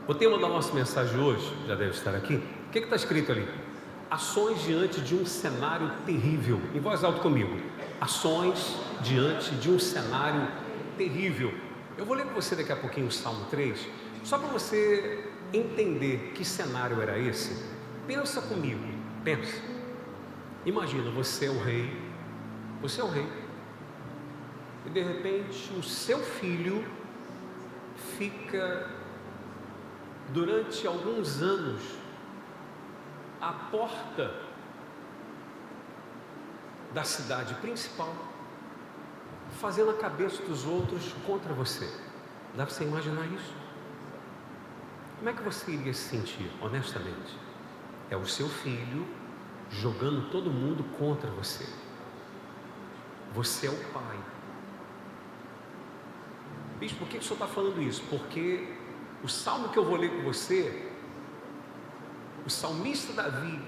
O tema da nossa mensagem hoje, já deve estar aqui. O que está escrito ali? Ações diante de um cenário terrível. Em voz alta comigo. Ações diante de um cenário terrível. Eu vou ler com você daqui a pouquinho o Salmo 3, só para você entender que cenário era esse. Pensa comigo, pensa. Imagina, você é o rei, e de repente o seu filho fica durante alguns anos à porta da cidade principal, fazendo a cabeça dos outros contra você. Dá para você imaginar isso? Como é que você iria se sentir, honestamente? É o seu filho jogando todo mundo contra você. Você é o pai. Bicho, por que o senhor está falando isso? Porque o salmo que eu vou ler com você, o salmista Davi,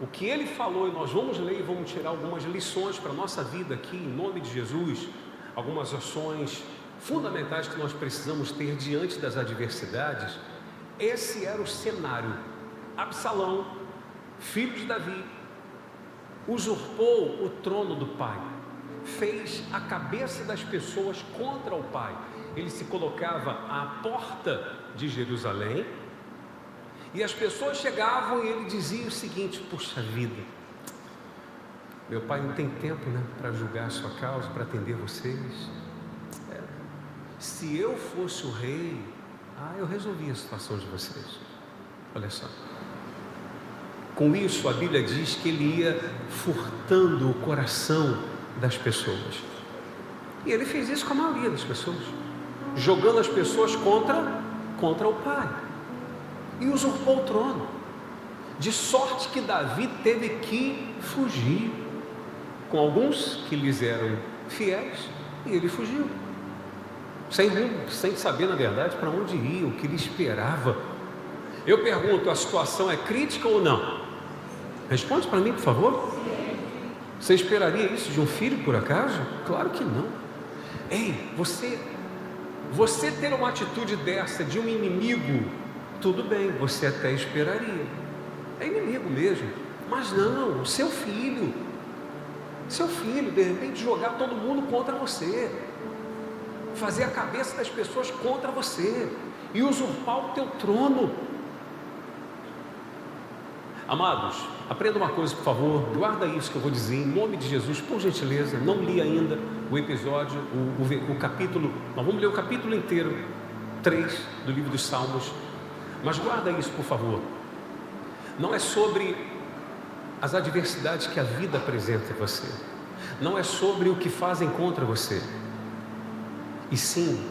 o que ele falou, e nós vamos ler e vamos tirar algumas lições para a nossa vida aqui, em nome de Jesus, algumas ações fundamentais que nós precisamos ter diante das adversidades. Esse era o cenário. Absalão, filho de Davi, usurpou o trono do pai, fez a cabeça das pessoas contra o pai. Ele se colocava à porta de Jerusalém, e as pessoas chegavam e ele dizia o seguinte: puxa vida, meu pai não tem tempo, para julgar a sua causa, para atender vocês. Se eu fosse o rei, eu resolvia a situação de vocês. Olha só. Com isso, a Bíblia diz que ele ia furtando o coração das pessoas. E ele fez isso com a maioria das pessoas, jogando as pessoas contra o pai, e usurpou o trono, de sorte que Davi teve que fugir, com alguns que lhes eram fiéis, e ele fugiu, sem rumo, sem saber na verdade para onde ia, o que lhe esperava. Eu pergunto, a situação é crítica ou não? Responde para mim, por favor. Você esperaria isso de um filho, por acaso? Claro que não. Ei, você ter uma atitude dessa de um inimigo, tudo bem, você até esperaria. É inimigo mesmo. Mas não, o seu filho, de repente jogar todo mundo contra você, fazer a cabeça das pessoas contra você e usurpar o teu trono. Amados, aprenda uma coisa, por favor, guarda isso que eu vou dizer, em nome de Jesus, por gentileza. Não li ainda o episódio, o capítulo, nós vamos ler o capítulo inteiro, 3 do livro dos Salmos, mas guarda isso, por favor. Não é sobre as adversidades que a vida apresenta a você, não é sobre o que fazem contra você, e sim,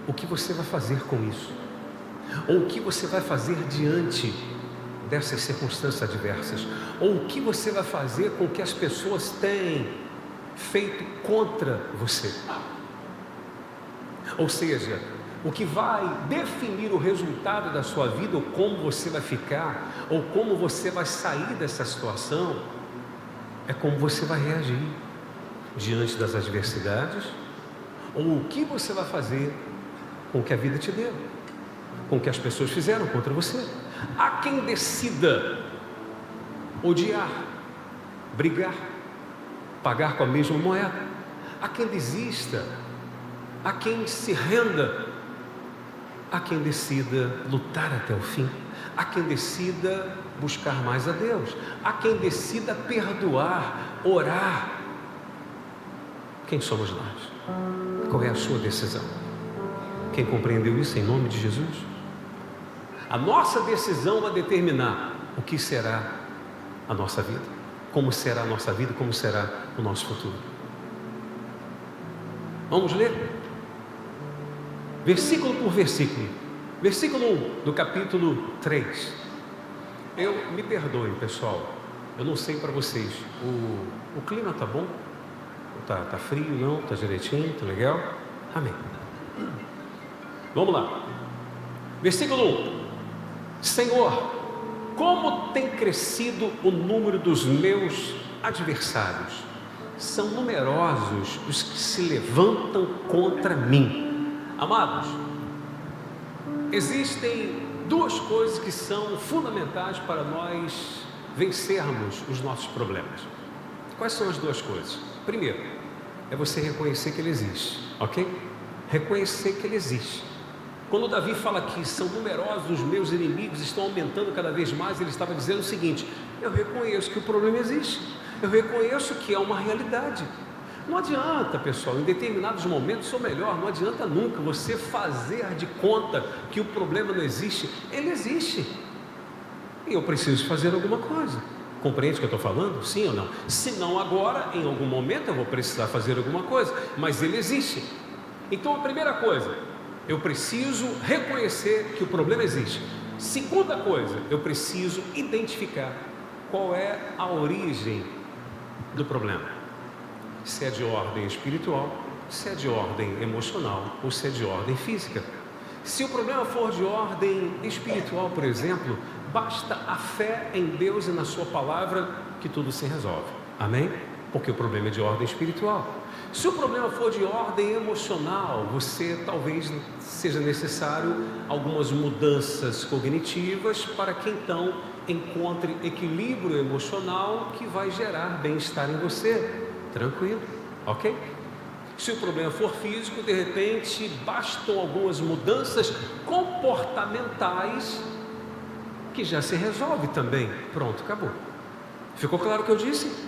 o que você vai fazer com isso, ou o que você vai fazer diante dessas circunstâncias adversas, ou o que você vai fazer com o que as pessoas têm feito contra você. Ou seja, o que vai definir o resultado da sua vida, ou como você vai ficar, ou como você vai sair dessa situação, é como você vai reagir diante das adversidades, ou o que você vai fazer com o que a vida te deu, com o que as pessoas fizeram contra você. Há quem decida odiar, brigar, pagar com a mesma moeda. Há quem desista, há quem se renda, há quem decida lutar até o fim, há quem decida buscar mais a Deus, há quem decida perdoar, orar. Quem somos nós? Qual é a sua decisão? Quem compreendeu isso em nome de Jesus? A nossa decisão vai determinar o que será a nossa vida, como será a nossa vida, como será o nosso futuro. Vamos ler? Versículo por versículo. Versículo 1 do capítulo 3. Me perdoem, pessoal, eu não sei para vocês, o clima está bom? Tá frio, não? Está direitinho? Está legal? Amém. Vamos lá. Versículo 1. Senhor, como tem crescido o número dos meus adversários, são numerosos os que se levantam contra mim. Amados, Existem duas coisas que são fundamentais para nós vencermos os nossos problemas. Quais são as duas coisas? Primeiro, é você reconhecer que ele existe, ok? Reconhecer que ele existe. Quando Davi fala que são numerosos os meus inimigos, estão aumentando cada vez mais, ele estava dizendo o seguinte: eu reconheço que o problema existe, eu reconheço que é uma realidade. Não adianta, pessoal, em determinados momentos, ou melhor, não adianta nunca você fazer de conta que o problema não existe. Ele existe, e eu preciso fazer alguma coisa. Compreende o que eu estou falando? Sim ou não? Se não agora, em algum momento eu vou precisar fazer alguma coisa, mas ele existe. Então a primeira coisa, eu preciso reconhecer que o problema existe. Segunda coisa, eu preciso identificar qual é a origem do problema. Se é de ordem espiritual, se é de ordem emocional ou se é de ordem física. Se o problema for de ordem espiritual, por exemplo, basta a fé em Deus e na sua palavra que tudo se resolve. Amém? Porque o problema é de ordem espiritual. Se o problema for de ordem emocional, talvez seja necessário algumas mudanças cognitivas para que então encontre equilíbrio emocional que vai gerar bem-estar em você. Tranquilo, ok? Se o problema for físico, de repente bastam algumas mudanças comportamentais que já se resolve também. Pronto, acabou. Ficou claro o que eu disse?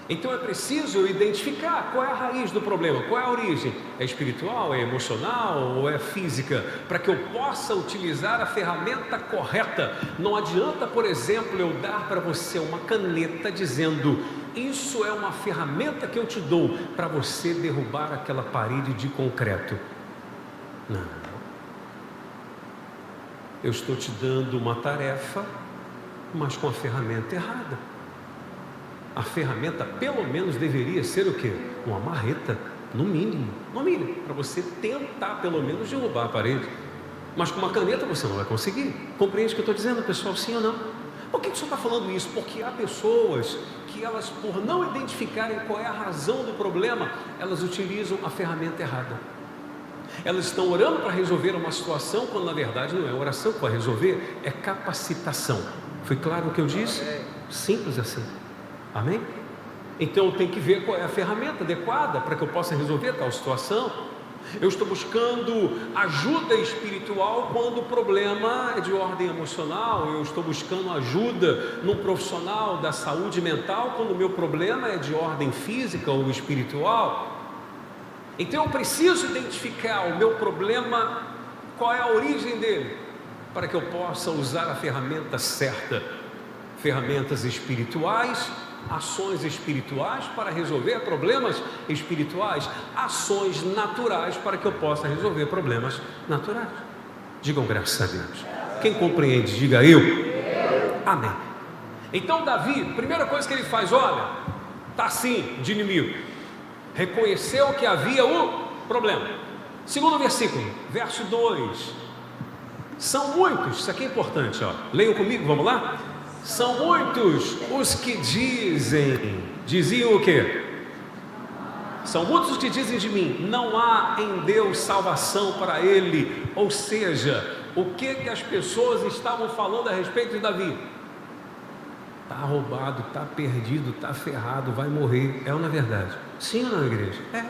Então é preciso identificar qual é a raiz do problema, qual é a origem. É espiritual, é emocional ou é física? Para que eu possa utilizar a ferramenta correta. Não adianta, por exemplo, eu dar para você uma caneta dizendo: isso é uma ferramenta que eu te dou para você derrubar aquela parede de concreto. Não. Eu estou te dando uma tarefa, mas com a ferramenta errada. A ferramenta pelo menos deveria ser o quê? Uma marreta, no mínimo, para você tentar pelo menos derrubar a parede. Mas com uma caneta você não vai conseguir. Compreende o que eu estou dizendo, pessoal? Sim ou não? Por que o senhor está falando isso? Porque há pessoas que elas, por não identificarem qual é a razão do problema, elas utilizam a ferramenta errada. Elas estão orando para resolver uma situação, quando na verdade não é oração para resolver, é capacitação. Foi claro o que eu disse? Simples assim. Amém? Então eu tenho que ver qual é a ferramenta adequada para que eu possa resolver tal situação. Eu estou buscando ajuda espiritual quando o problema é de ordem emocional. Eu estou buscando ajuda num profissional da saúde mental quando o meu problema é de ordem física ou espiritual. Então eu preciso identificar o meu problema, qual é a origem dele, para que eu possa usar a ferramenta certa. Ferramentas espirituais, ações espirituais para resolver problemas espirituais, ações naturais para que eu possa resolver problemas naturais. Digam graças a Deus. Quem compreende, diga eu. Amém. Então Davi, primeira coisa que ele faz, olha, está assim de inimigo. Reconheceu que havia o problema. Segundo versículo, verso 2. São muitos, isso aqui é importante, ó. Leiam comigo, vamos lá? São muitos os que diziam o quê? São muitos os que dizem de mim: não há em Deus salvação para ele. Ou seja, o que as pessoas estavam falando a respeito de Davi? Está roubado, está perdido, está ferrado, vai morrer. É ou não é verdade? Sim ou não, igreja? É.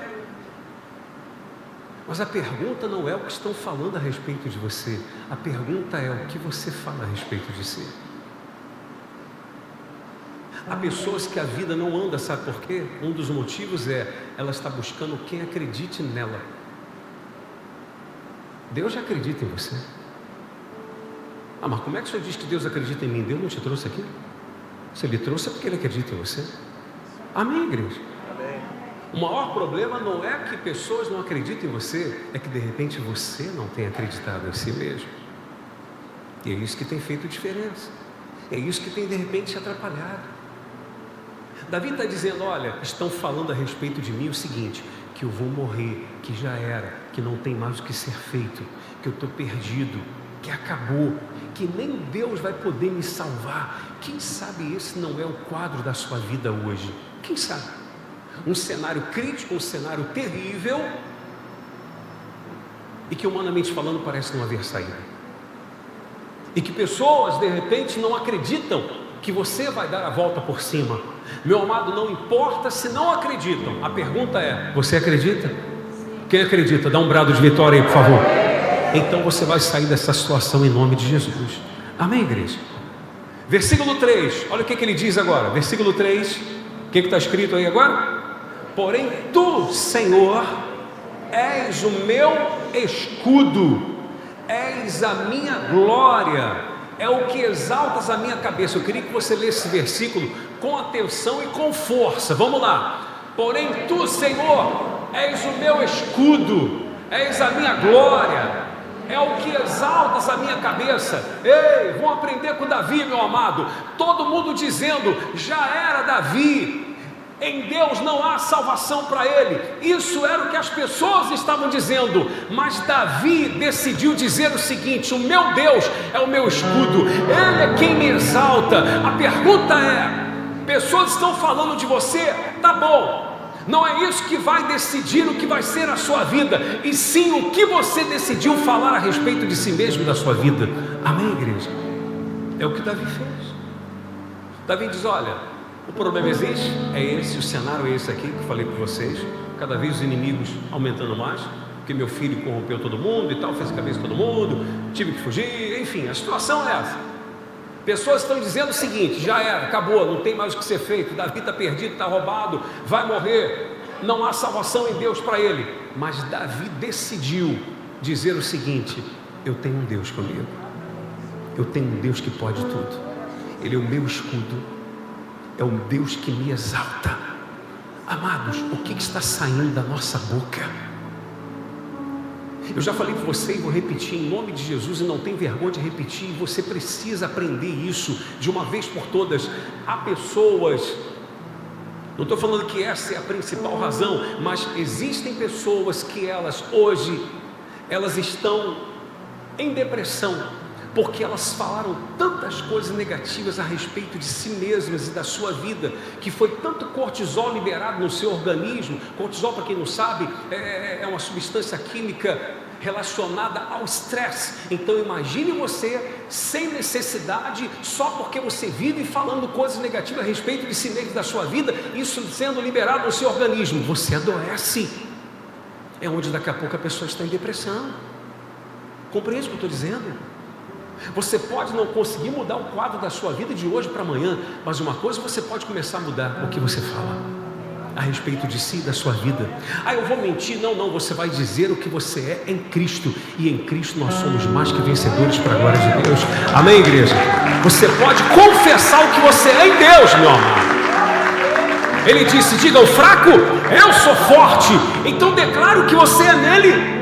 Mas a pergunta não é o que estão falando a respeito de você. A pergunta é o que você fala a respeito de si. Há pessoas que a vida não anda, sabe por quê? Um dos motivos é, ela está buscando quem acredite nela. Deus já acredita em você. Ah, mas como é que o senhor diz que Deus acredita em mim? Deus não te trouxe aqui? Se Ele trouxe é porque Ele acredita em você. Amém, igreja? Amém. O maior problema não é que pessoas não acreditem em você, é que de repente você não tem acreditado em si mesmo. E é isso que tem feito diferença. É isso que tem de repente te atrapalhado. Davi está dizendo: olha, estão falando a respeito de mim o seguinte, que eu vou morrer, que já era, que não tem mais o que ser feito, que eu estou perdido, que acabou, que nem Deus vai poder me salvar. Quem sabe esse não é o quadro da sua vida hoje? Quem sabe? Um cenário crítico, um cenário terrível, e que humanamente falando parece não haver saída. e que pessoas de repente não acreditam que você vai dar a volta por cima. Meu amado, não importa se não acreditam, a pergunta é: você acredita? Quem acredita, dá um brado de vitória aí, por favor. Então você vai sair dessa situação em nome de Jesus. Amém, igreja? Versículo 3, olha o que ele diz agora. Versículo 3, o que está escrito aí agora? Porém tu, Senhor, és o meu escudo, és a minha glória, é o que exaltas a minha cabeça. Eu queria que você lesse esse versículo com atenção e com força. Vamos lá. Porém tu, Senhor, és o meu escudo, és a minha glória, é o que exaltas a minha cabeça. Ei, vão aprender com Davi, meu amado. Todo mundo dizendo: já era Davi, em Deus não há salvação para ele. Isso era o que as pessoas estavam dizendo, mas Davi decidiu dizer o seguinte: o meu Deus é o meu escudo, Ele é quem me exalta. A pergunta é: pessoas estão falando de você, tá bom, não é isso que vai decidir o que vai ser a sua vida, e sim o que você decidiu falar a respeito de si mesmo e da sua vida. Amém, igreja? É o que Davi fez. Davi diz: olha, o problema existe, é esse, o cenário é esse aqui que eu falei para vocês, cada vez os inimigos aumentando mais, porque meu filho corrompeu todo mundo e tal, fez a cabeça de todo mundo, tive que fugir, enfim, a situação é essa. Pessoas estão dizendo o seguinte: já era, acabou, não tem mais o que ser feito, Davi está perdido, está roubado, vai morrer, não há salvação em Deus para ele. Mas Davi decidiu dizer o seguinte: eu tenho um Deus comigo, eu tenho um Deus que pode tudo, Ele é o meu escudo, é um Deus que me exalta. Amados, o que está saindo da nossa boca? Eu já falei para você e vou repetir em nome de Jesus, e não tem vergonha de repetir. Você precisa aprender isso de uma vez por todas. Há pessoas, não estou falando que essa é a principal razão, mas existem pessoas que hoje elas estão em depressão, porque elas falaram tantas coisas negativas a respeito de si mesmas e da sua vida, que foi tanto cortisol liberado no seu organismo. Cortisol, para quem não sabe, é uma substância química relacionada ao estresse. Então imagine você sem necessidade, só porque você vive falando coisas negativas a respeito de si mesmo e da sua vida, isso sendo liberado no seu organismo, você adoece. É onde daqui a pouco a pessoa está em depressão. Compreende o que eu estou dizendo? Você pode não conseguir mudar o quadro da sua vida de hoje para amanhã, mas uma coisa você pode começar a mudar: o que você fala a respeito de si e da sua vida. Eu vou mentir? Não, você vai dizer o que você é em Cristo, e em Cristo nós somos mais que vencedores para a glória de Deus. Amém, igreja? Você pode confessar o que você é em Deus, meu amado. Ele disse: diga ao fraco, eu sou forte. Então declare o que você é nele.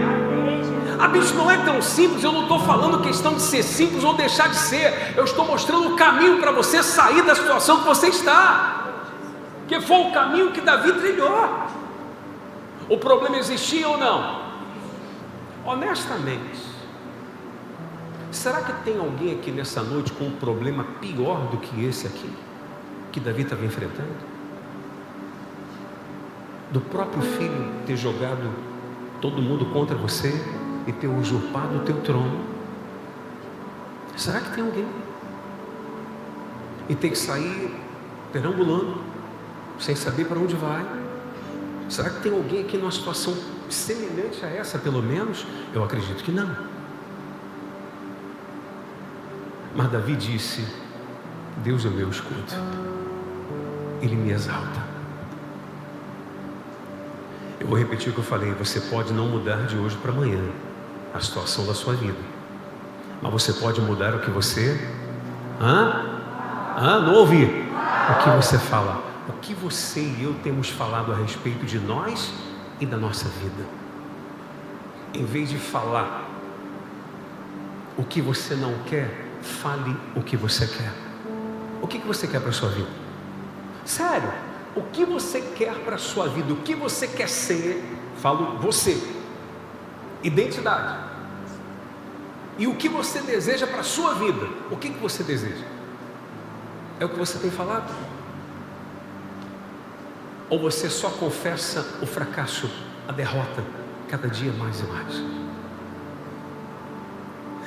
A bicho, não é tão simples. Eu não estou falando questão de ser simples ou deixar de ser. Eu estou mostrando o caminho para você sair da situação que você está, que foi o caminho que Davi trilhou. O problema existia ou não? Honestamente, será que tem alguém aqui nessa noite com um problema pior do que esse aqui, que Davi estava enfrentando? Do próprio filho ter jogado todo mundo contra você e ter usurpado o teu trono. Será que tem alguém? E tem que sair perambulando, sem saber para onde vai. Será que tem alguém aqui numa situação semelhante a essa, pelo menos? Eu acredito que não. Mas Davi disse: Deus é o meu escudo, Ele me exalta. Eu vou repetir o que eu falei: você pode não mudar de hoje para amanhã a situação da sua vida, mas você pode mudar o que você... Não ouvi? O que você fala. O que você e eu temos falado a respeito de nós e da nossa vida. Em vez de falar o que você não quer, fale o que você quer. O que você quer para a sua vida? Sério, o que você quer para a sua vida? O que você quer ser? Falo você. Identidade. E o que você deseja para a sua vida? O que você deseja? É o que você tem falado? Ou você só confessa o fracasso, a derrota, cada dia mais e mais?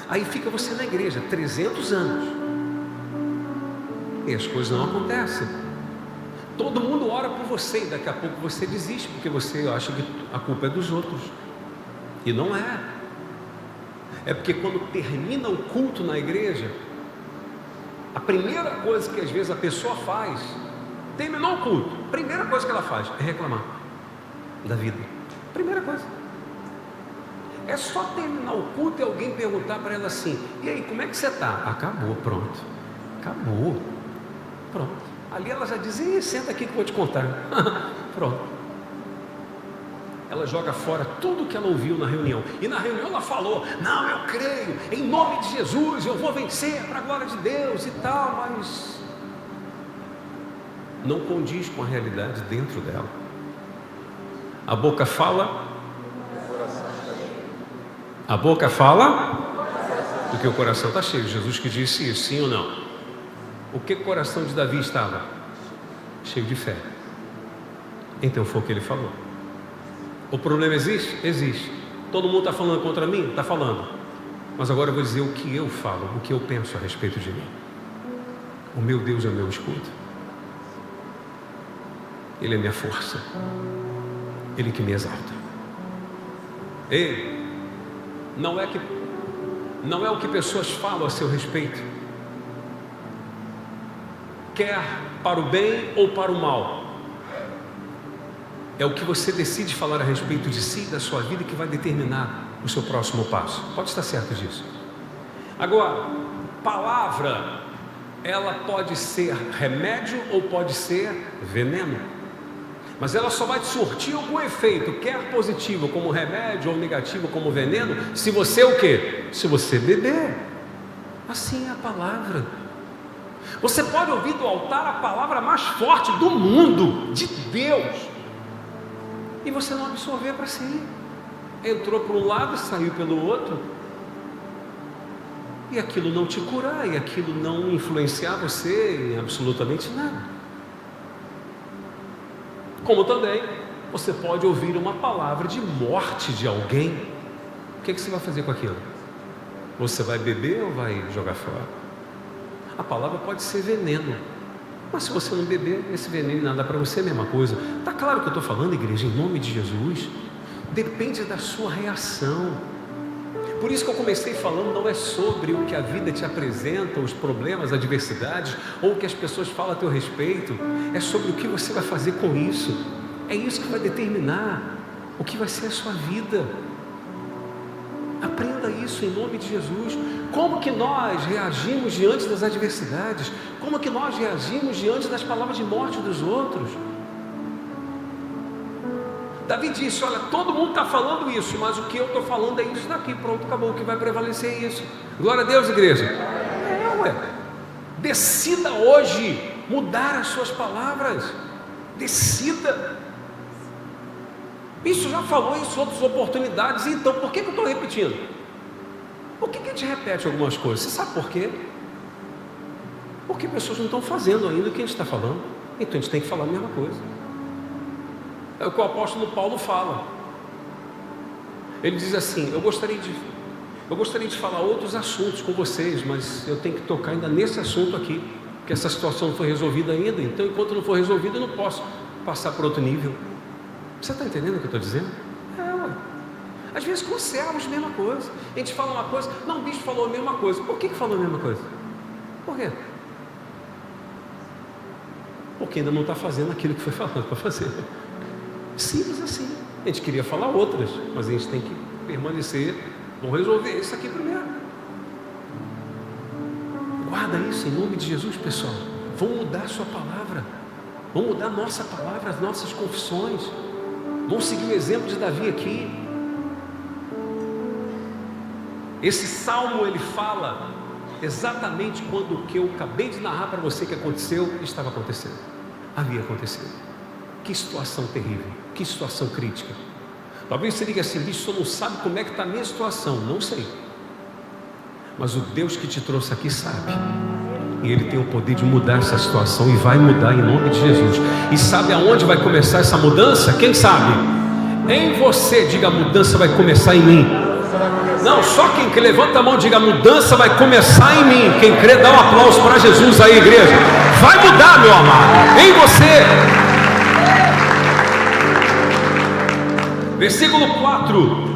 Aí fica você na igreja 300 anos e as coisas não acontecem. Todo mundo ora por você e daqui a pouco você desiste, porque você acha que a culpa é dos outros. E não é. É porque quando termina o culto na igreja, a primeira coisa que às vezes a pessoa faz, terminou o culto, a primeira coisa que ela faz é reclamar da vida. Primeira coisa. É só terminar o culto e alguém perguntar para ela assim: e aí, como é que você está? Acabou, pronto. Acabou. Pronto. Ali ela já diz: senta aqui que eu vou te contar. Pronto. Ela joga fora tudo que ela ouviu na reunião. E na reunião ela falou: não, eu creio, em nome de Jesus, eu vou vencer para a glória de Deus e tal, mas não condiz com a realidade dentro dela. A boca fala, do que o coração está cheio. Jesus que disse isso, sim ou não? O que o coração de Davi estava? Cheio de fé. Então foi o que ele falou. O problema existe? Existe. Todo mundo está falando contra mim? Está falando. Mas agora eu vou dizer o que eu falo, o que eu penso a respeito de mim. O meu Deus é o meu escudo. Ele é minha força. Ele que me exalta. Ei, não é o que pessoas falam a seu respeito, quer para o bem ou para o mal. É o que você decide falar a respeito de si, da sua vida, que vai determinar o seu próximo passo. Pode estar certo disso. Agora, palavra, ela pode ser remédio ou pode ser veneno. Mas ela só vai surtir algum efeito, quer positivo como remédio ou negativo como veneno, se você o quê? Se você beber. Assim é a palavra. Você pode ouvir do altar a palavra mais forte do mundo, de Deus, e você não absorver para si. Entrou por um lado e saiu pelo outro, e aquilo não te curar, e aquilo não influenciar você em absolutamente nada. Como também você pode ouvir uma palavra de morte de alguém. O que você vai fazer com aquilo? Você vai beber ou vai jogar fora? A palavra pode ser veneno, mas se você não beber, esse veneno nada para você é a mesma coisa. Está claro o que eu estou falando, igreja? Em nome de Jesus. Depende da sua reação. Por isso que eu comecei falando, não é sobre o que a vida te apresenta, os problemas, as adversidades, ou o que as pessoas falam a teu respeito. É sobre o que você vai fazer com isso. É isso que vai determinar o que vai ser a sua vida. Aprenda isso em nome de Jesus. Como que nós reagimos diante das adversidades? Como que nós reagimos diante das palavras de morte dos outros? Davi disse: olha, todo mundo está falando isso, mas o que eu estou falando é isso daqui. Pronto, acabou. O que vai prevalecer é isso. Glória a Deus, igreja. Decida hoje mudar as suas palavras. Decida. Isso já falou em outras oportunidades. Então por que eu estou repetindo? Por que a gente repete algumas coisas? Você sabe por quê? Porque pessoas não estão fazendo ainda o que a gente está falando. Então a gente tem que falar a mesma coisa. É o que o apóstolo Paulo fala. Ele diz assim: eu gostaria de falar outros assuntos com vocês, mas eu tenho que tocar ainda nesse assunto aqui, porque essa situação não foi resolvida ainda. Então enquanto não for resolvida, eu não posso passar para outro nível. Você está entendendo o que eu estou dizendo? Às vezes conservamos a mesma coisa. A gente fala uma coisa, não, o bicho falou a mesma coisa. Por que falou a mesma coisa? Por quê? Porque ainda não está fazendo aquilo que foi falado para fazer. Simples assim. A gente queria falar outras, mas a gente tem que permanecer. Vamos resolver isso aqui primeiro. Guarda isso em nome de Jesus, pessoal. Vamos mudar a sua palavra. Vamos mudar a nossa palavra, as nossas confissões. Vamos seguir o exemplo de Davi aqui. Esse salmo ele fala exatamente quando o que eu acabei de narrar para você que aconteceu, estava acontecendo. Havia acontecido. Que situação terrível, que situação crítica. Talvez você diga assim: bicho, você não sabe como é que está a minha situação. Não sei. Mas o Deus que te trouxe aqui sabe. E Ele tem o poder de mudar essa situação, e vai mudar em nome de Jesus. E sabe aonde vai começar essa mudança? Quem sabe? Em você. Diga: a mudança vai começar em mim. Não, só quem que levanta a mão e diga: a mudança vai começar em mim. Quem crê, dá um aplauso para Jesus aí, igreja. Vai mudar, meu amado, em você. Versículo 4.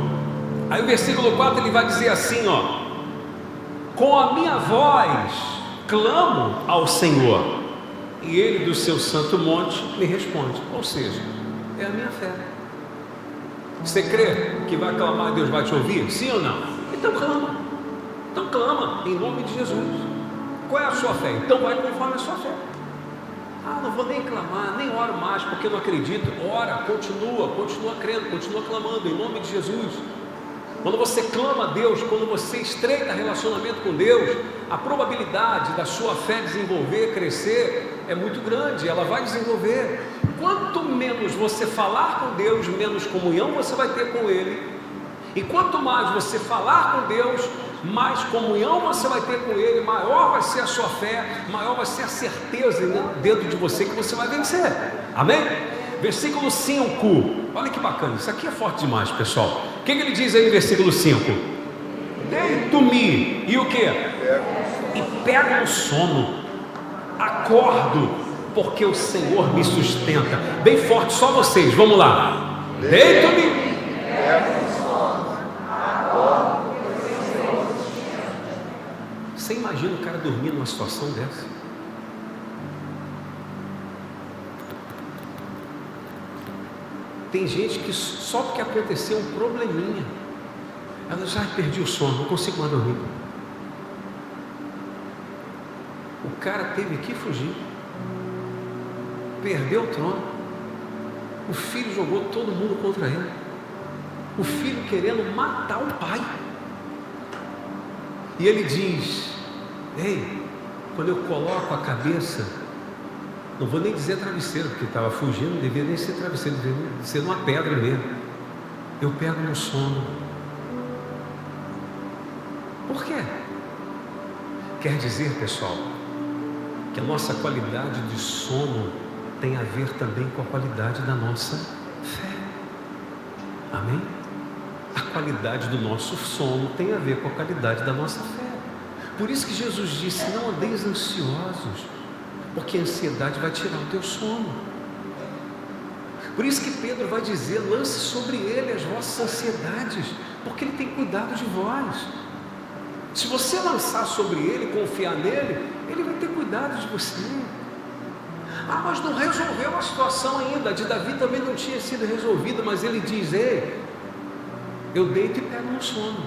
Aí o versículo 4 ele vai dizer assim, ó: com a minha voz clamo ao Senhor, e Ele do seu santo monte me responde. Ou seja, é a minha fé. Você crê que vai clamar e Deus vai te ouvir? Sim ou não? Então clama. Então clama, em nome de Jesus. Qual é a sua fé? Então vai conforme a sua fé. Não vou nem clamar, nem oro mais, porque não acredito. Ora, continua crendo, continua clamando, em nome de Jesus. Quando você clama a Deus, quando você estreita relacionamento com Deus, a probabilidade da sua fé desenvolver, crescer, é muito grande, ela vai desenvolver. Quanto menos você falar com Deus, menos comunhão você vai ter com Ele. E quanto mais você falar com Deus, mais comunhão você vai ter com Ele, maior vai ser a sua fé, maior vai ser a certeza dentro de você que você vai vencer. Amém? Versículo 5, olha que bacana, isso aqui é forte demais, pessoal. O que ele diz aí no versículo 5? Deito-me, e o que? E pego no sono, acordo, porque o Senhor me sustenta. Bem forte, só vocês, vamos lá. Deito-me, pego no sono, acordo, porque o Senhor me sustenta. Você imagina o cara dormir numa situação dessa? Tem gente que só porque aconteceu um probleminha, ela já perdi o sono, não consigo mais dormir. O cara teve que fugir, perdeu o trono, o filho jogou todo mundo contra ele, o filho querendo matar o pai, e ele diz: ei, quando eu coloco a cabeça, não vou nem dizer travesseiro, porque estava fugindo, não devia nem ser travesseiro, devia ser uma pedra mesmo. Eu pego no sono. Por quê? Quer dizer, pessoal, que a nossa qualidade de sono tem a ver também com a qualidade da nossa fé. Amém? A qualidade do nosso sono tem a ver com a qualidade da nossa fé. Por isso que Jesus disse: não andeis ansiosos, porque a ansiedade vai tirar o teu sono. Por isso que Pedro vai dizer: lance sobre ele as vossas ansiedades, porque ele tem cuidado de vós. Se você lançar sobre ele, confiar nele, ele vai ter cuidado de você. Mas não resolveu a situação ainda. A de Davi também não tinha sido resolvida, mas ele diz: ei, eu deito e pego no sono,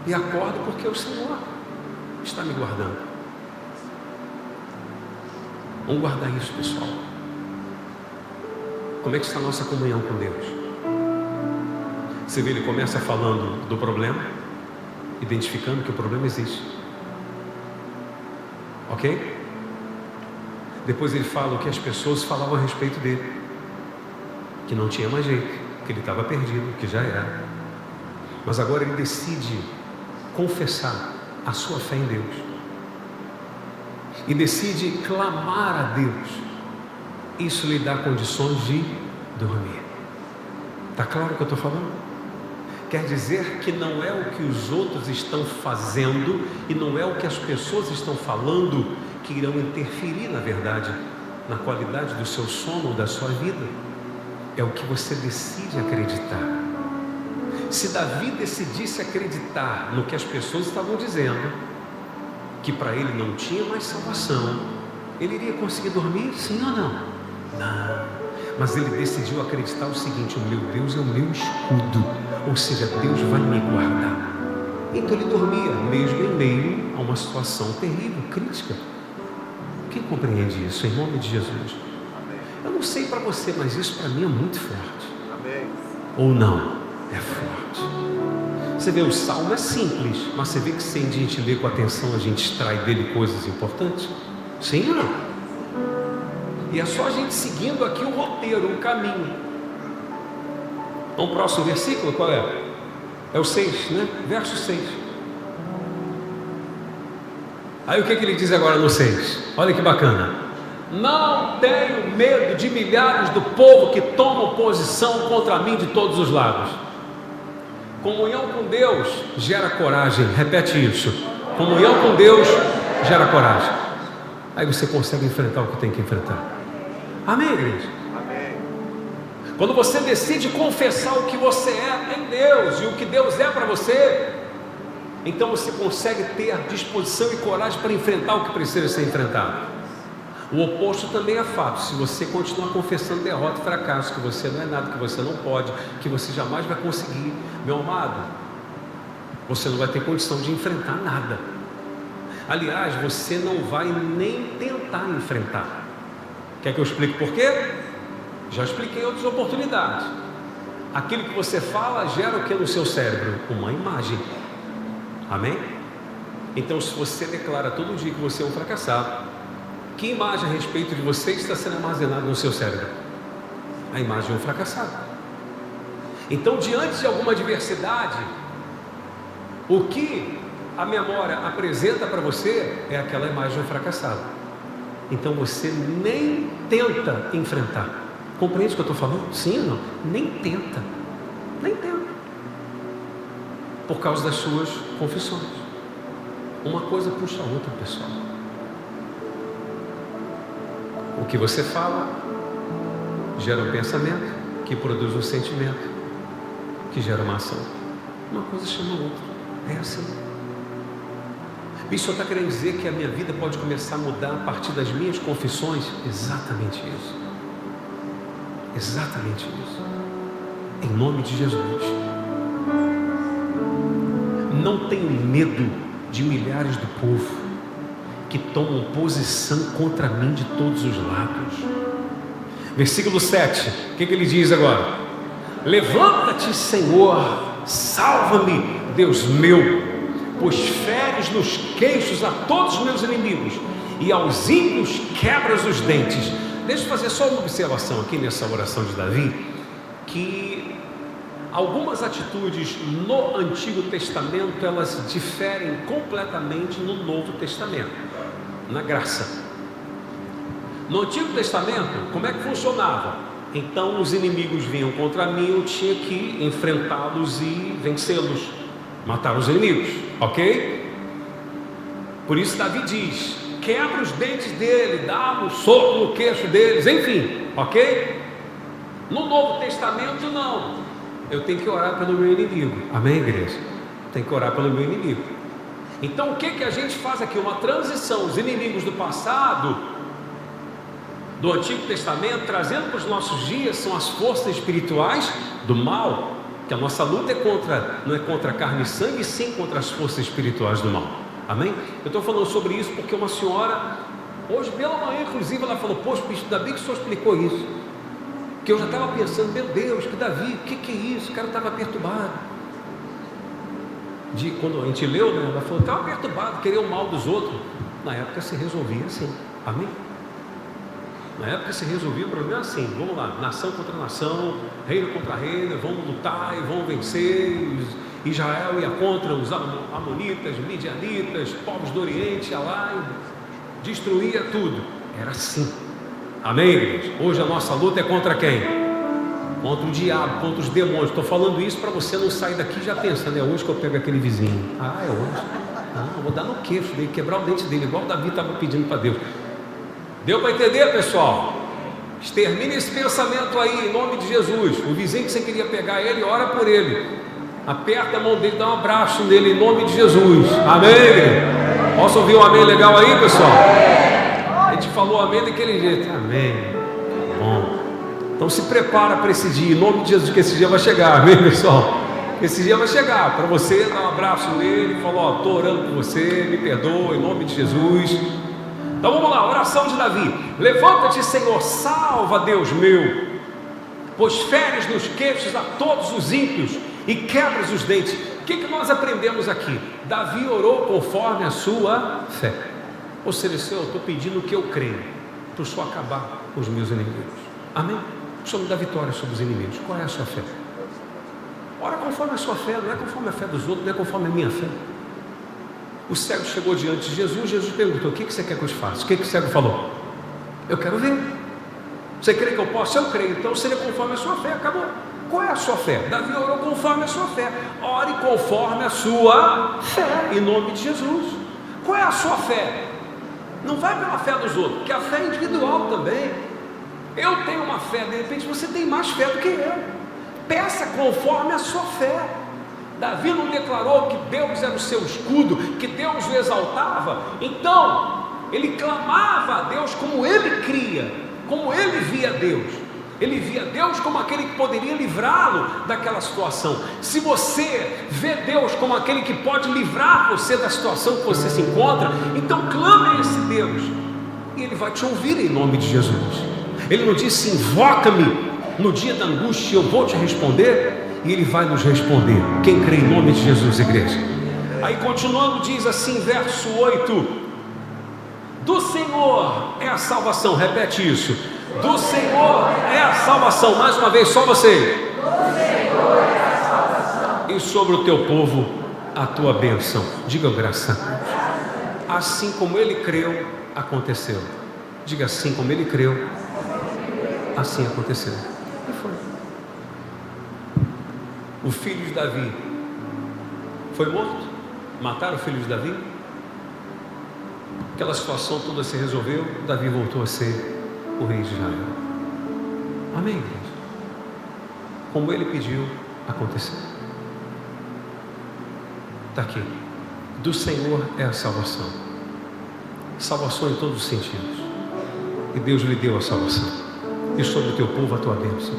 e acordo porque o Senhor está me guardando. Vamos guardar isso, pessoal. Como é que está a nossa comunhão com Deus? Você vê, ele começa falando do problema, identificando que o problema existe, ok? Depois ele fala o que as pessoas falavam a respeito dele, que não tinha mais jeito, que ele estava perdido, que já era. Mas agora ele decide confessar a sua fé em Deus e decide clamar a Deus. Isso lhe dá condições de dormir. Está claro o que eu estou falando? Quer dizer que não é o que os outros estão fazendo e não é o que as pessoas estão falando que irão interferir, na verdade, na qualidade do seu sono ou da sua vida. É o que você decide acreditar. Se Davi decidisse acreditar no que as pessoas estavam dizendo, que para ele não tinha mais salvação, ele iria conseguir dormir, sim ou não? Não. Mas ele decidiu acreditar o seguinte: o meu Deus é o meu escudo, ou seja, Deus vai me guardar. Então ele dormia, mesmo em meio a uma situação terrível, crítica. Quem compreende isso, em nome de Jesus? Eu não sei para você, mas isso para mim é muito forte. Amém. Ou não? É forte. Você vê, o salmo é simples, mas você vê que se a gente lê com atenção, a gente extrai dele coisas importantes? Sim ou não? E é só a gente seguindo aqui o roteiro, o caminho. Vamos ao próximo versículo, qual é? É o 6, né? Verso 6. Aí o que ele diz agora no 6? Olha que bacana. Não tenho medo de milhares do povo que tomam posição contra mim de todos os lados. Comunhão com Deus gera coragem. Repete isso. Comunhão com Deus gera coragem. Aí você consegue enfrentar o que tem que enfrentar. Amém, igreja? Amém. Quando você decide confessar o que você é em Deus e o que Deus é para você, então você consegue ter disposição e coragem para enfrentar o que precisa ser enfrentado. O oposto também é fato. Se você continuar confessando derrota e fracasso, que você não é nada, que você não pode, que você jamais vai conseguir, meu amado, você não vai ter condição de enfrentar nada. Aliás, você não vai nem tentar enfrentar. Quer que eu explique por quê? Já expliquei em outras oportunidades. Aquilo que você fala gera o que no seu cérebro? Uma imagem. Amém? Então, se você declara todo dia que você é um fracassado, que imagem a respeito de você está sendo armazenada no seu cérebro? A imagem de um fracassado. Então, diante de alguma adversidade, o que a memória apresenta para você é aquela imagem de um fracassado. Então você nem tenta enfrentar. Compreende o que eu estou falando? Sim ou não? Nem tenta. Nem tenta. Por causa das suas confissões. Uma coisa puxa a outra, pessoal. O que você fala gera um pensamento, que produz um sentimento, que gera uma ação. Uma coisa chama a outra. É assim. Isso está querendo dizer que a minha vida pode começar a mudar a partir das minhas confissões? Exatamente isso. Exatamente isso. Em nome de Jesus. Não tenho medo de milhares do povo que tomam posição contra mim de todos os lados. Versículo 7, o que ele diz agora? Levanta-te, Senhor, salva-me, Deus meu, pois feres nos queixos a todos os meus inimigos, e aos ímpios quebras os dentes. Deixa eu fazer só uma observação aqui nessa oração de Davi, que algumas atitudes no Antigo Testamento, elas diferem completamente no Novo Testamento, na graça. No Antigo Testamento, como é que funcionava? Então os inimigos vinham contra mim, eu tinha que enfrentá-los e vencê-los, matar os inimigos, ok? Por isso Davi diz, quebra os dentes dele, dá um soco no queixo deles, enfim, ok? No Novo Testamento não, eu tenho que orar pelo meu inimigo, amém, igreja? Tem que orar pelo meu inimigo. Então o que a gente faz aqui? Uma transição, os inimigos do passado, do Antigo Testamento, trazendo para os nossos dias, são as forças espirituais do mal, que a nossa luta não é contra carne e sangue, sim contra as forças espirituais do mal, amém? Eu estou falando sobre isso porque uma senhora, hoje pela manhã inclusive, ela falou, poxa, ainda bem que o senhor explicou isso, que eu já estava pensando, meu Deus, que Davi, o que é isso? O cara estava perturbado. Quando a gente leu, né, ela falou, estava perturbado, queria o mal dos outros. Na época se resolvia assim, amém? Na época se resolvia o problema assim, vamos lá, nação contra nação, reino contra reino, vamos lutar e vamos vencer. Israel ia contra os amonitas, midianitas, povos do Oriente, ia lá e destruía tudo. Era assim, amém, igreja? Hoje a nossa luta é contra quem? Contra o diabo, contra os demônios. Estou falando isso para você não sair daqui já pensando, é hoje que eu pego aquele vizinho. Ah, é hoje. Eu vou dar no queixo dele, quebrar o dente dele, igual o Davi estava pedindo para Deus. Deu para entender, pessoal? Extermine esse pensamento aí, em nome de Jesus. O vizinho que você queria pegar ele, ora por ele. Aperta a mão dele, dá um abraço nele, em nome de Jesus. Amém? Posso ouvir um amém legal aí, pessoal? A gente falou amém daquele jeito. Amém. Bom. Então se prepara para esse dia, em nome de Jesus, que esse dia vai chegar, amém, pessoal? Esse dia vai chegar, para você dar um abraço nele, falar, ó, estou orando por você, me perdoa, em nome de Jesus. Então vamos lá, oração de Davi. Levanta-te, Senhor, salva, Deus meu, pois feres nos queixos a todos os ímpios e quebras os dentes. O que nós aprendemos aqui? Davi orou conforme a sua fé. Ou seja, Senhor, eu estou pedindo o que eu creio, para o Senhor acabar com os meus inimigos. Amém? O Senhor me dá vitória sobre os inimigos. Qual é a sua fé? Ora conforme a sua fé, não é conforme a fé dos outros, não é conforme a minha fé. O cego chegou diante de Jesus, Jesus perguntou, o que você quer que eu te faça? O que o cego falou? Eu quero ver. Você crê que eu posso? Eu creio, então seria conforme a sua fé, acabou. Qual é a sua fé? Davi orou conforme a sua fé. Ore conforme a sua fé, em nome de Jesus. Qual é a sua fé? Não vai pela fé dos outros, porque a fé é individual também. Eu tenho uma fé, de repente você tem mais fé do que eu. Peça conforme a sua fé. Davi não declarou que Deus era o seu escudo, que Deus o exaltava? Então, ele clamava a Deus como ele cria, como ele via Deus. Ele via Deus como aquele que poderia livrá-lo daquela situação. Se você vê Deus como aquele que pode livrar você da situação que você se encontra, então clame a esse Deus, e Ele vai te ouvir em nome de Jesus. Ele não disse: invoca-me no dia da angústia, eu vou te responder, e Ele vai nos responder. Quem crê em nome de Jesus, igreja? Aí continuando diz assim, verso 8: do Senhor é a salvação. Repete isso: do Senhor é a salvação. Mais uma vez, só você. Do Senhor é a salvação. E sobre o teu povo a tua bênção. Diga graça. Assim como ele creu, aconteceu. Diga: assim como ele creu, assim aconteceu. E foi. O filho de Davi foi morto. Mataram o filho de Davi. Aquela situação toda se resolveu. Davi voltou a ser o rei de Israel. Amém, igreja? Como ele pediu, aconteceu. Está aqui. Do Senhor é a salvação. Salvação em todos os sentidos. E Deus lhe deu a salvação. E sobre o teu povo a tua bênção.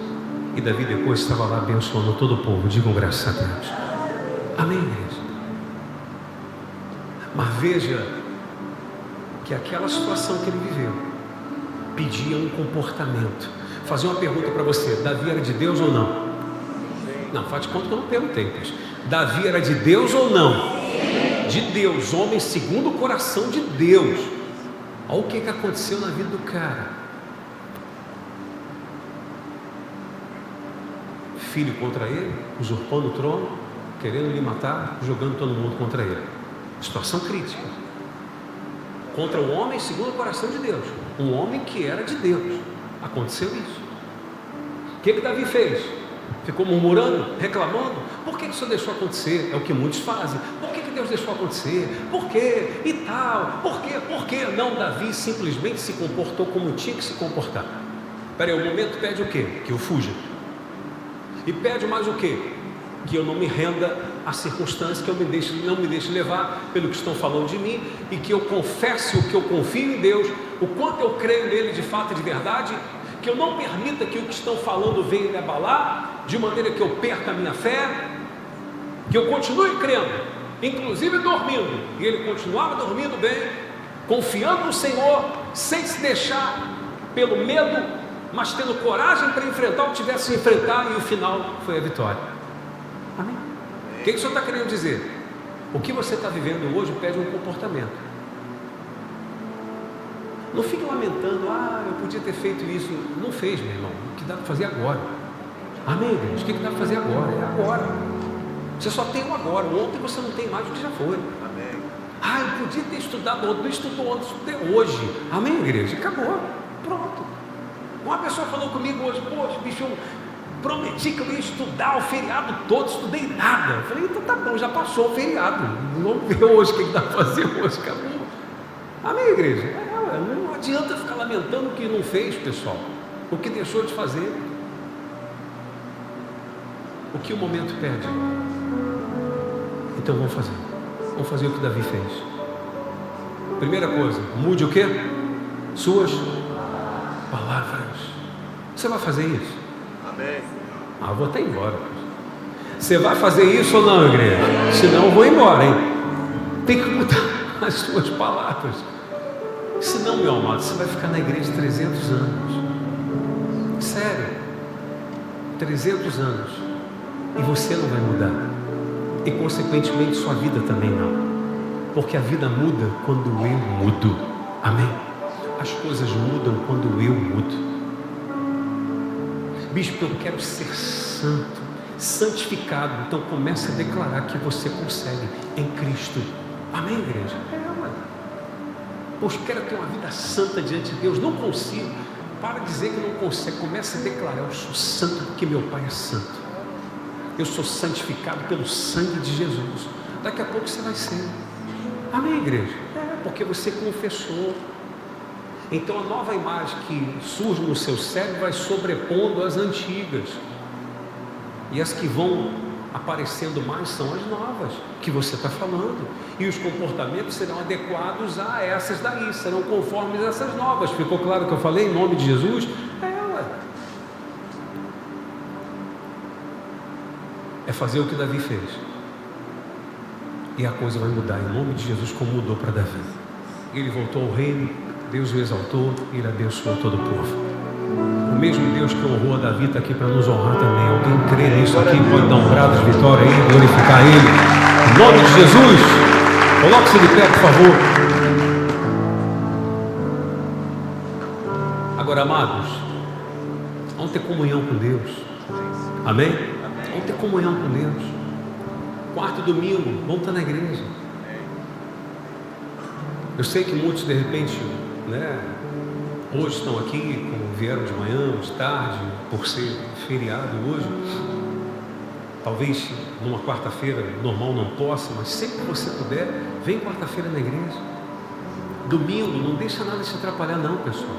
E Davi depois estava lá abençoando todo o povo. Digam graças a Deus. Amém, igreja? Mas veja que aquela situação que ele viveu pedia um comportamento. Fazer uma pergunta para você: Davi era de Deus ou não? Não, faz de conta que eu não perguntei. Davi era de Deus ou não? De Deus, homem segundo o coração de Deus. Olha o que aconteceu na vida do cara. Filho contra ele, usurpando o trono, querendo lhe matar, jogando todo mundo contra ele. Situação crítica. Contra um homem segundo o coração de Deus, um homem que era de Deus. Aconteceu isso. O que Davi fez? Ficou murmurando, reclamando. Por que isso deixou acontecer? É o que muitos fazem. Por que Deus deixou acontecer? Por quê? E tal. Por quê? Por quê? Não, Davi simplesmente se comportou como tinha que se comportar. Espera aí, o momento pede o quê? Que eu fuja. E pede mais o quê? Que eu não me renda às circunstâncias, que eu não me deixe levar pelo que estão falando de mim, e que eu confesse o que eu confio em Deus, o quanto eu creio nele de fato e de verdade, que eu não permita que o que estão falando venha me abalar, de maneira que eu perca a minha fé, que eu continue crendo, inclusive dormindo, e ele continuava dormindo bem, confiando no Senhor, sem se deixar pelo medo, mas tendo coragem para enfrentar o que tivesse que enfrentar, e o final foi a vitória. Amém? O que o Senhor está querendo dizer? O que você está vivendo hoje pede um comportamento. Não fique lamentando: eu podia ter feito isso. Não fez, meu irmão. O que dá para fazer agora? Amém, igreja? O que dá para fazer agora? É agora. Você só tem o agora. Ontem você não tem mais do que já foi. Amém. Eu podia ter estudado ontem. Não estudou ontem, estudei hoje. Amém, igreja? Acabou. Pronto. Uma pessoa falou comigo hoje: poxa, bicho, eu prometi que eu ia estudar o feriado todo, estudei nada. Eu falei: então tá bom, já passou o feriado. Vamos ver hoje o que dá para fazer hoje. Acabou. Amém, igreja? Não adianta ficar lamentando o que não fez, pessoal, o que deixou de fazer, o que o momento pede. Então vamos fazer o que Davi fez. Primeira coisa, mude o quê? Suas palavras. Você vai fazer isso? Amém. Eu vou até embora. Você vai fazer isso ou não, igreja? Senão eu vou embora, hein? Tem que mudar as suas palavras. Senão, meu amado, você vai ficar na igreja 300 anos. Sério. 300 anos. E você não vai mudar. E consequentemente sua vida também não. Porque a vida muda quando eu mudo. Amém? As coisas mudam quando eu mudo. Bispo, eu quero ser santo, santificado. Então comece a declarar que você consegue em Cristo. Amém, igreja? Poxa, quero ter uma vida santa diante de Deus. Não consigo. Para de dizer que não consegue. Comece a declarar: eu sou santo porque meu Pai é santo. Eu sou santificado pelo sangue de Jesus. Daqui a pouco você vai ser. Amém, igreja? Porque você confessou. Então a nova imagem que surge no seu cérebro vai sobrepondo as antigas. E as que vão aparecendo mais são as novas que você está falando. E os comportamentos serão adequados a essas daí, serão conformes a essas novas. Ficou claro o que eu falei em nome de Jesus? É fazer o que Davi fez. E a coisa vai mudar em nome de Jesus, como mudou para Davi. Ele voltou ao reino, Deus o exaltou e ele abençoou todo o povo. O mesmo Deus que honrou a Davi está aqui para nos honrar também. Alguém crê nisso aqui? Pode dar um brado de vitória aí, glorificar Ele. Em nome de Jesus, coloque-se de pé, por favor. Agora, amados, vamos ter comunhão com Deus. Amém? Vamos ter comunhão com Deus. Quarto domingo, vamos estar na igreja. Eu sei que muitos, de repente, hoje estão aqui, como vieram de manhã, de tarde, por ser feriado hoje. Talvez numa quarta-feira normal não possa, mas sempre que você puder, vem quarta-feira na igreja. Domingo, não deixa nada te atrapalhar não, pessoal.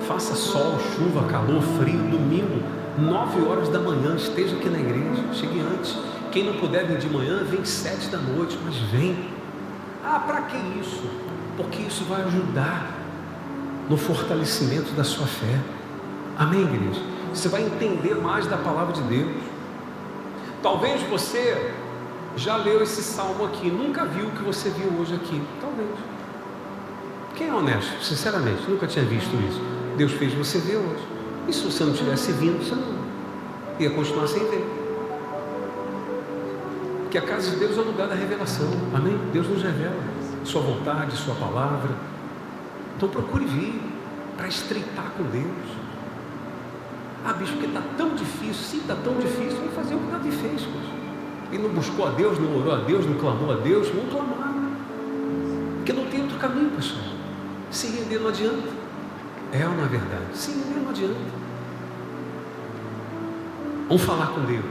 Faça sol, chuva, calor, frio, domingo, 9 horas da manhã, esteja aqui na igreja. Chegue antes. Quem não puder vir de manhã, vem 7 da noite, mas vem. Para que isso? Porque isso vai ajudar no fortalecimento da sua fé. Amém, igreja? Você vai entender mais da palavra de Deus. Talvez você já leu esse salmo aqui, nunca viu o que você viu hoje aqui. Talvez. Quem é honesto? Sinceramente, nunca tinha visto isso. Deus fez você ver hoje. E se você não tivesse vindo, você não ia continuar sem ver. Porque a casa de Deus é o lugar da revelação. Amém? Deus nos revela sua vontade, sua palavra. Então procure vir para estreitar com Deus. Bicho, porque está tão difícil. Sim, está tão difícil. Vem fazer o que Davi fez, pois. Ele não buscou a Deus, não orou a Deus, não clamou a Deus. Vamos clamar. Porque não tem outro caminho, pessoal. Se render não adianta. Ou não é verdade? Se render não adianta. Vamos falar com Deus.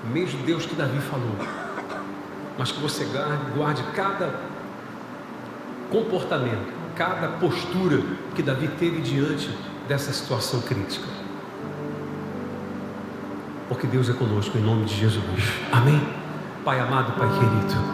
O mesmo Deus que Davi falou. Mas que você guarde cada comportamento, cada postura que Davi teve diante dessa situação crítica. Porque Deus é conosco em nome de Jesus. Amém? Pai amado, Pai querido.